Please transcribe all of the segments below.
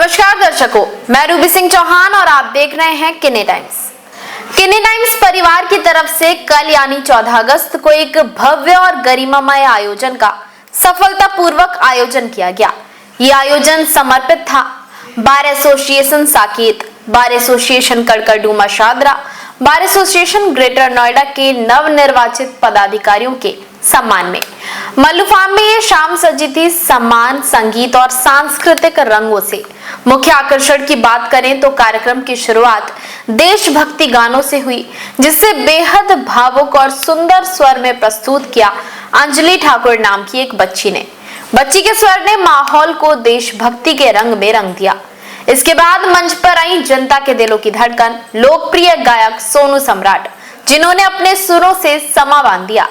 नमस्कार दर्शकों, मैं रूबी सिंह चौहान और आप देख रहे हैं किन्नी टाइम्स। किन्नी टाइम्स परिवार की तरफ से कल यानी 14 अगस्त को एक भव्य और गरिमामय आयोजन का सफलतापूर्वक आयोजन किया गया। ये आयोजन समर्पित था bar association Saket, bar association Karkardooma Shahdara, bar association greater Noida के नवनिर्वाचित पदाधिकारियों के सम्मान में। मल्लू फार्म में ये शाम सजी थी सम्मान, संगीत और सांस्कृतिक रंगों से। मुख्य आकर्षण की बात करें तो कार्यक्रम की शुरुआत देशभक्ति गानों से हुई, जिससे बेहद भावुक और सुंदर स्वर में प्रस्तुत किया अंजलि ठाकुर नाम की एक बच्ची ने। बच्ची के स्वर ने माहौल को देशभक्ति के रंग में रंग दिया। इसके बाद मंच पर आई जनता के दिलों की धड़कन, लोकप्रिय गायक सोनू सम्राट, जिन्होंने अपने सुरों से समा बांध दिया।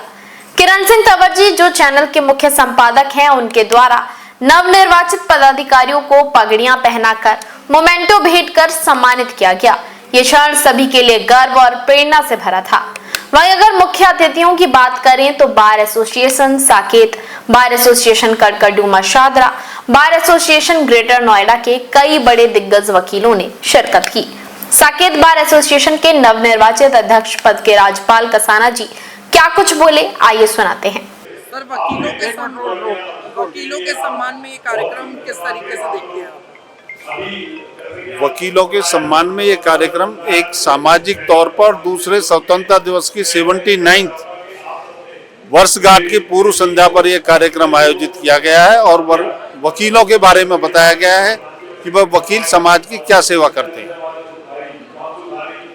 किरण सिंह तंवर जी, जो चैनल के मुख्य संपादक हैं, उनके द्वारा नवनिर्वाचित पदाधिकारियों को पगड़ियां पहनाकर मोमेंटो भेंट कर सम्मानित किया गया। ये क्षण सभी के लिए गर्व और प्रेरणा से भरा था। वहीं अगर मुख्य अतिथियों की बात करें तो bar association Saket, bar association Karkardooma Shahdara, bar association greater Noida के कई बड़े दिग्गज वकीलों ने शिरकत की। साकेत बार एसोसिएशन के नवनिर्वाचित अध्यक्ष पद के राजपाल कसाना जी क्या कुछ बोले, आइए सुनाते हैं। सर, वकीलों के सम्मान में ये कार्यक्रम किस तरीके से देखते हैं आप? वकीलों के सम्मान में ये कार्यक्रम एक सामाजिक तौर पर दूसरे स्वतंत्रता दिवस की 79th वर्षगांठ की पूर्व संध्या पर यह कार्यक्रम आयोजित किया गया है और वकीलों के बारे में बताया गया है कि वह वकील समाज की क्या सेवा करते हैं।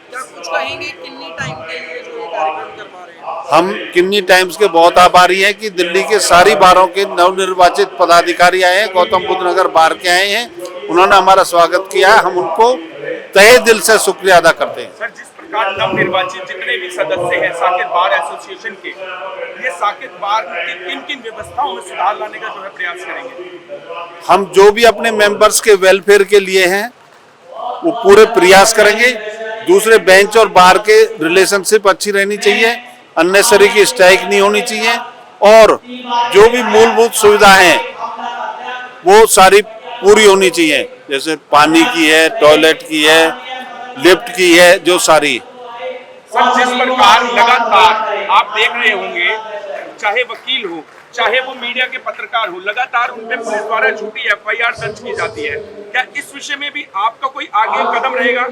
क्या कुछ कहेंगे किन्नी टाइम के लिए जो ये कार्यक्रम करवा रहे हैं? हम किन्नी टाइम्स के बहुत आभारी हैं कि दिल्ली के सारी बारों के नवनिर्वाचित पदाधिकारी आए हैं, गौतम बुद्ध नगर बार के आए हैं, उन्होंने हमारा स्वागत किया है। हम उनको तहे दिल से शुक्रिया अदा करते हैं। सर, जिस प्रकार नवनिर्वाचित जितने भी सदस्य हैं साकेत बार एसोसिएशन के, ये साकेत बार की किन व्यवस्थाओं में सुधार लाने का जो है प्रयास करेंगे? हम जो भी अपने मेंबर्स के वेलफेयर के लिए हैं वो पूरे प्रयास करेंगे। दूसरे बेंच और बार के रिलेशनशिप अच्छी रहनी चाहिए, अननेसेसरी की स्ट्राइक नहीं होनी चाहिए और जो भी मूलभूत सुविधा हैं वो सारी पूरी होनी चाहिए, जैसे पानी की है, टॉयलेट की है, लिफ्ट की है, जो सारी। सर, जिस प्रकार लगातार आप देख रहे होंगे, चाहे वकील हो चाहे वो मीडिया के पत्रकार हो, लगातार उन पे पुलिस द्वारा झूठी एफआईआर दर्ज की जाती है। क्या इस विषय में भी आपका कोई आगे कदम रहेगा?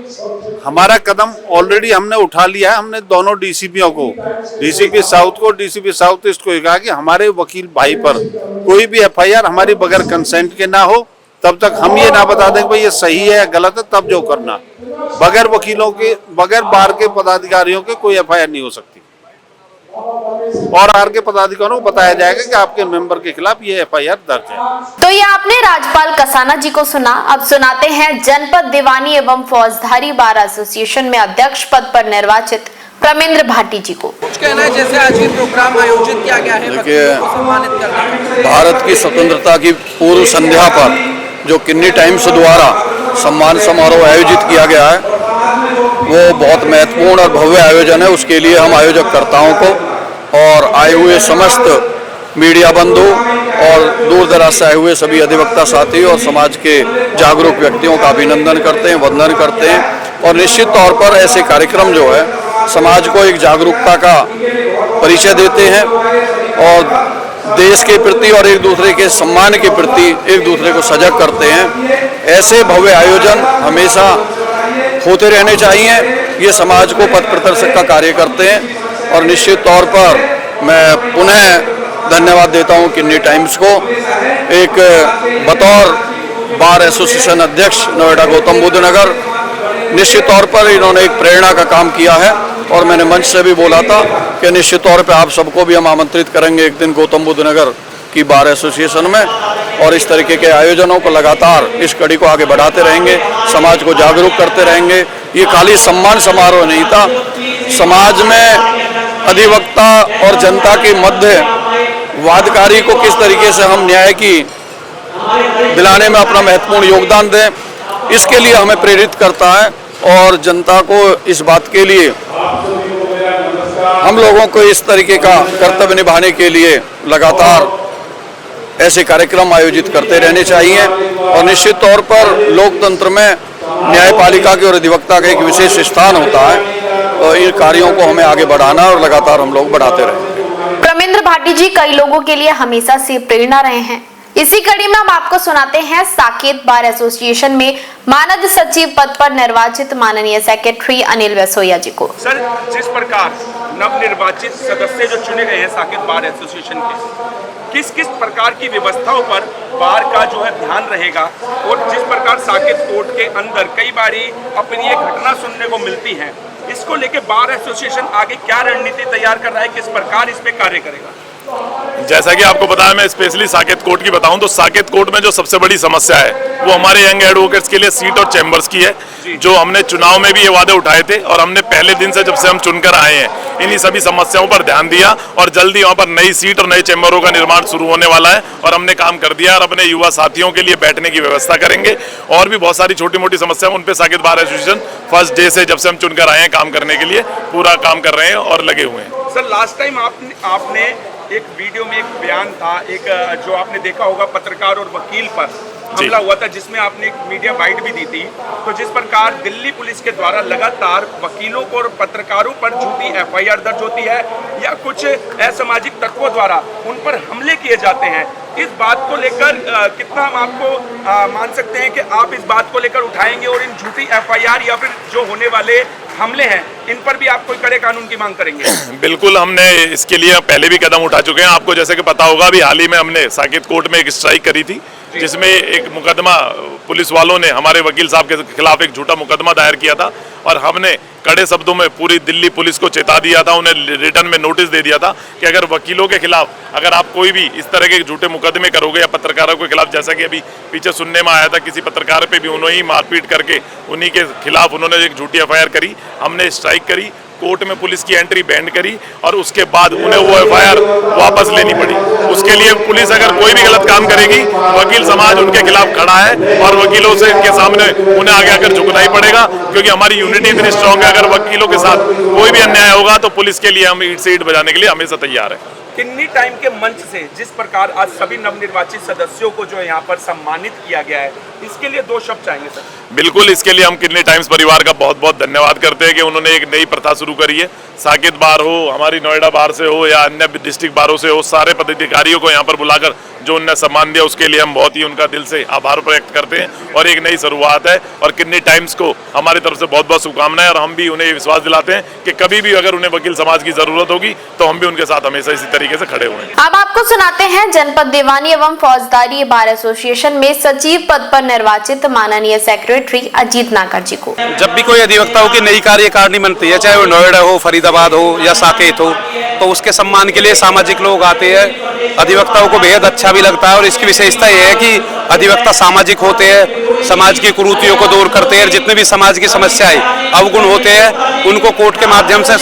हमारा कदम ऑलरेडी हमने उठा लिया है। हमने दोनों डीसीपीओ को, डीसीपी साउथ को, डीसीपी साउथ ईस्ट को कहा कि हमारे वकील भाई पर कोई भी एफआईआर हमारी बगैर कंसेंट के ना हो, तब तक हम ये ना बता दें कि भाई ये सही है या गलत है, तब जो करना। बगैर वकीलों के, बगैर बार के पदाधिकारियों के कोई एफआईआर नहीं हो सकती और बार के पदाधिकारियों को बताया जाएगा कि आपके मेंबर के खिलाफ ये एफआईआर दर्ज है। तो ये आपने राजपाल कसाना जी को सुना। अब सुनाते हैं जनपद दीवानी एवं फौजदारी बार एसोसिएशन में अध्यक्ष पद पर निर्वाचित प्रमेंद्र भाटी जी को। कुछ कहना है, जैसे आज ये प्रोग्राम आयोजित किया गया है वकीलों को सम्मानित करने, भारत की स्वतंत्रता की पूर्व संध्या पर जो किन्नी टाइम्स द्वारा सम्मान समारोह आयोजित किया गया है वो बहुत महत्वपूर्ण और भव्य आयोजन है। उसके लिए हम आयोजक कर्ताओं को और आए हुए समस्त मीडिया बंधु और दूर दराज से आए हुए सभी अधिवक्ता साथी और समाज के जागरूक व्यक्तियों का अभिनंदन करते हैं, वंदन करते हैं। और निश्चित तौर पर ऐसे कार्यक्रम जो है समाज को एक जागरूकता का परिचय देते हैं और देश के प्रति और एक दूसरे के सम्मान के प्रति एक दूसरे को सजग करते हैं। ऐसे भव्य आयोजन हमेशा होते रहने चाहिए। ये समाज को पथ प्रदर्शक का कार्य करते हैं और निश्चित तौर पर मैं पुनः धन्यवाद देता हूं किन्नी टाइम्स को। एक बतौर बार एसोसिएशन अध्यक्ष नोएडा गौतम बुद्ध नगर, निश्चित तौर पर इन्होंने एक प्रेरणा का काम किया है और मैंने मंच से भी बोला था कि निश्चित तौर पर आप सबको भी हम आमंत्रित करेंगे एक दिन गौतम बुद्ध नगर की बार एसोसिएशन में और इस तरीके के आयोजनों को लगातार इस कड़ी को आगे बढ़ाते रहेंगे, समाज को जागरूक करते रहेंगे। ये खाली सम्मान समारोह नहीं था, समाज में अधिवक्ता और जनता के मध्य वादकारी को किस तरीके से हम न्याय की दिलाने में अपना महत्वपूर्ण योगदान दें, इसके लिए हमें प्रेरित करता है और जनता को इस बात के लिए हम लोगों को इस तरीके का कर्तव्य निभाने के लिए लगातार ऐसे कार्यक्रम आयोजित करते रहने चाहिए और निश्चित तौर पर लोकतंत्र में न्यायपालिका की और अधिवक्ता का एक विशेष स्थान होता है और इन कार्यों को हमें आगे बढ़ाना और लगातार हम लोग बढ़ाते रहेंगे। प्रमेंद्र भाटी जी कई लोगों के लिए हमेशा से प्रेरणा रहे हैं। इसी कड़ी में हम आपको सुनाते हैं साकेत बार एसोसिएशन में मानद सचिव पद पर निर्वाचित माननीय सेक्रेटरी अनिल बेसोया जी को। सर, जिस प्रकार नवनिर्वाचित सदस्य जो चुने गए हैं साकेत बार एसोसिएशन के, किस किस प्रकार की व्यवस्थाओं पर बार का जो है ध्यान रहेगा और जिस प्रकार साकेत कोर्ट के अंदर कई बारी अपनी एक घटना सुनने को मिलती है, इसको लेके बार एसोसिएशन आगे क्या रणनीति तैयार कर रहा है, किस प्रकार इस पे कार्य करेगा? जैसा कि आपको पता है, मैं स्पेशली साकेत कोर्ट की बताऊं तो साकेत कोर्ट में जो सबसे बड़ी समस्या है वो हमारे यंग एडवोकेट्स के लिए सीट और चैम्बर्स की है, जो हमने चुनाव में भी ये वादे उठाए थे और हमने पहले दिन से जब से हम चुनकर आए हैं इन्हीं सभी समस्याओं पर ध्यान दिया और जल्दी वहां पर नई सीट और नए चैम्बरों का निर्माण शुरू होने वाला है और हमने काम कर दिया और अपने युवा साथियों के लिए बैठने की व्यवस्था करेंगे और भी बहुत सारी छोटी मोटी समस्या उन पे Saket bar association first day से जब से हम चुनकर आए हैं काम करने के लिए पूरा काम कर रहे हैं और लगे हुए हैं। सर, लास्ट टाइम आपने एक वीडियो में एक बयान था, एक जो आपने देखा होगा पत्रकार और वकील पर हमला हुआ था, जिसमें आपने एक मीडिया बाइट भी दी थी। तो जिस प्रकार दिल्ली पुलिस के द्वारा लगातार वकीलों को और पत्रकारों पर झूठी एफआईआर दर्ज होती है या कुछ असामाजिक तत्वों द्वारा उन पर हमले किए जाते हैं, इस बात को लेकर कितना हम आपको मान सकते हैं कि आप इस बात को लेकर उठाएंगे और इन झूठी एफआईआर या फिर जो होने वाले हमले हैं इन पर भी आप कोई कड़े कानून की मांग करेंगे? बिल्कुल, हमने इसके लिए पहले भी कदम उठा चुके हैं। आपको जैसे कि पता होगा, अभी हाल ही में हमने साकेत कोर्ट में एक स्ट्राइक करी थी जिसमें एक मुकदमा पुलिस वालों ने हमारे वकील साहब के खिलाफ एक झूठा मुकदमा दायर किया था और हमने कड़े शब्दों में पूरी दिल्ली पुलिस को चेता दिया था, उन्हें रिटर्न में नोटिस दे दिया था कि अगर वकीलों के खिलाफ अगर आप कोई भी इस तरह के झूठे मुकदमे करोगे या पत्रकारों के खिलाफ, जैसा कि अभी पीछे सुनने में आया था किसी पत्रकार पे भी उन्होंने ही मारपीट करके उन्हीं के खिलाफ उन्होंने एक झूठी एफआईआर करी, हमने स्ट्राइक करी, कोर्ट में पुलिस की एंट्री बैंड करी और उसके बाद उन्हें वो एफआईआर वापस लेनी पड़ी। उसके लिए पुलिस अगर कोई भी गलत काम करेगी, वकील समाज उनके खिलाफ खड़ा है और वकीलों से इनके सामने उन्हें आगे आकर झुकना ही पड़ेगा, क्योंकि हमारी यूनिटी इतनी स्ट्रांग है। अगर वकीलों के साथ कोई भी अन्याय होगा तो पुलिस के लिए हम ईंट से ईंट बजाने के लिए हमेशा तैयार है। किन्नी टाइम के मंच से जिस प्रकार आज सभी नवनिर्वाचित सदस्यों को जो यहाँ पर सम्मानित किया गया है, इसके लिए 2 शब्द चाहेंगे सर? बिल्कुल, इसके लिए हम किन्नी टाइम्स परिवार का बहुत बहुत धन्यवाद करते हैं कि उन्होंने एक नई प्रथा शुरू करी है। साकेत बार हो, हमारी नोएडा बार से हो या अन्य डिस्ट्रिक्ट बारों से हो, सारे पदाधिकारियों को यहाँ पर बुलाकर जो उन्हें सम्मान दिया उसके लिए हम बहुत ही उनका दिल से आभार व्यक्त करते हैं और एक नई शुरुआत है और किन्नी टाइम्स को हमारी तरफ से बहुत बहुत शुभकामनाएं और हम भी उन्हें विश्वास दिलाते हैं कि कभी भी अगर उन्हें वकील समाज की जरूरत होगी तो हम भी उनके साथ हमेशा इसी तरीके से खड़े हुए हैं। अब आपको सुनाते हैं जनपद दीवानी एवं फौजदारी बार एसोसिएशन में सचिव पद पर निर्वाचित माननीय सेक्रेटरी अजीत नागर जी को। जब भी कोई अधिवक्ताओं की नई कार्यकारिणी बनती है, चाहे वो नोएडा हो, फरीदाबाद हो या साकेत हो, तो उसके सम्मान के लिए सामाजिक लोग आते हैं। अधिवक्ताओं को बेहद अच्छा भी लगता है और इसकी विशेषता ये है कि अधिवक्ता सामाजिक होते हैं, समाज की कुरीतियों को दूर करते हैं, जितने भी समाज की समस्याएं अवगुण होते हैं उनको कोर्ट के माध्यम से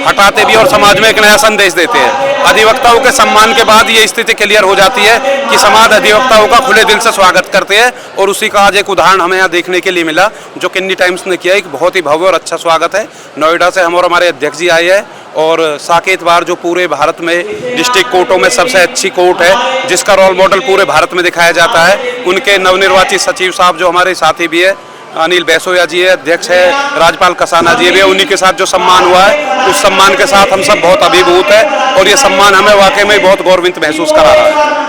हटाते भी और समाज में एक नया संदेश देते हैं। अधिवक्ताओं के सम्मान के बाद ये स्थिति क्लियर हो जाती है कि समाज अधिवक्ताओं का खुले दिल से स्वागत करते हैं और उसी का आज एक उदाहरण हमें यहाँ देखने के लिए मिला जो किन्नी टाइम्स ने किया। एक बहुत ही भव्य और अच्छा स्वागत है। नोएडा से हम और हमारे अध्यक्ष जी आए हैं और साकेत बार जो पूरे भारत में डिस्ट्रिक्ट कोर्टों में सबसे अच्छी कोर्ट है, जिसका रोल मॉडल पूरे भारत में दिखाया जाता है, उनके नवनिर्वाचित सचिव साहब जो हमारे साथी भी है, अनिल बेसोया जी है, अध्यक्ष है, राजपाल कसाना जी भी है, उन्हीं के साथ जो सम्मान हुआ है उस सम्मान के साथ हम सब बहुत अभिभूत है और ये सम्मान हमें वाकई में बहुत गौरवित महसूस करा रहा है।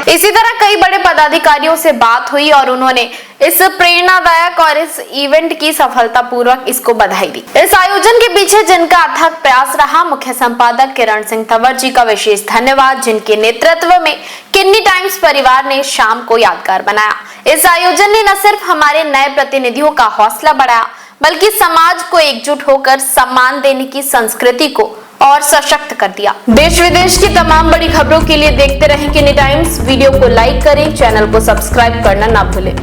इसी तरह कई बड़े पदाधिकारियों से बात हुई और उन्होंने इस प्रेरणादायक और इस इवेंट की सफलतापूर्वक इसको बधाई दी। इस आयोजन के पीछे जिनका अथक प्रयास रहा, मुख्य संपादक किरण सिंह तंवर जी का विशेष धन्यवाद, जिनके नेतृत्व में किन्नी टाइम्स परिवार ने शाम को यादगार बनाया। इस आयोजन ने न सिर्फ हमारे नए प्रतिनिधियों का हौसला बढ़ाया बल्कि समाज को एकजुट होकर सम्मान देने की संस्कृति को और सशक्त कर दिया। देश विदेश की तमाम बड़ी खबरों के लिए देखते रहें किन्नी टाइम्स। वीडियो को लाइक करें, चैनल को सब्सक्राइब करना ना भूलें।